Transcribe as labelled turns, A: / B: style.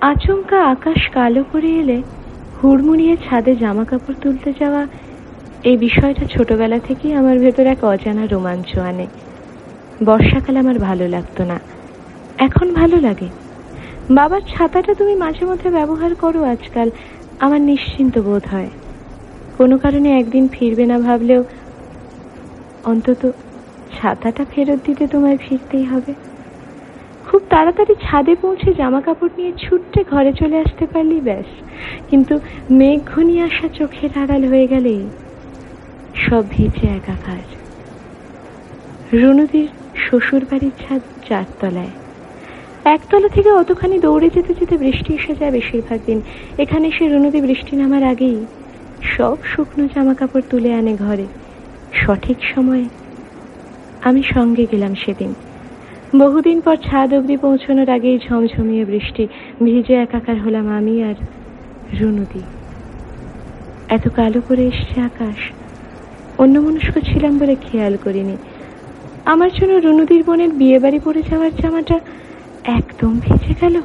A: আচমকা আকাশ কালো করে এলে হুড়মুড়িয়ে ছাদে জামা কাপড় তুলতে যাওয়া, এই বিষয়টা ছোটবেলা থেকেই আমার ভেতর এক অজানা রোমাঞ্চ আনে। বর্ষাকাল আমার ভালো লাগতো না, এখন ভালো লাগে। বাবার ছাতাটা তুমি মাঝে মধ্যে ব্যবহার করো আজকাল, আমার নিশ্চিন্ত বোধ হয়। কোনো কারণে একদিন ফিরবে না ভাবলেও অন্তত ছাতাটা ফেরত দিতে তোমায় ফিরতেই হবে। খুব তাড়াতাড়ি ছাদে পৌঁছে জামা কাপড় নিয়ে ছুটতে ঘরে চলে আসতে পারলেই ব্যাস। কিন্তু মেঘ ঘনিয়ে আসা চোখের আড়াল হয়ে গেলেই সব ভিজে একাকার। রুনুদির শ্বশুর বাড়ির ছাদ 4 তলায়। একতলা থেকে অতখানি দৌড়ে যেতে যেতে বৃষ্টি এসে যায় বেশিরভাগ দিন। এখানে এসে রুনুদি বৃষ্টি নামার আগেই সব শুকনো জামা কাপড় তুলে আনে ঘরে। সঠিক সময়ে আমি সঙ্গে গেলাম সেদিন। বহুদিন পর ছাদ অবধি পৌঁছানোর আগেই ঝমঝমিয়ে বৃষ্টি, ভিজে একাকার হলাম আমি আর রুনুদি। এত কালো করে এসছে আকাশ, অন্যমনস্ক ছিলাম বলে খেয়াল করিনি। আমার জন্য রুনুদির বোনের বিয়ে বাড়ি পরে যাওয়ার জামাটা একদম ভিজে গেল।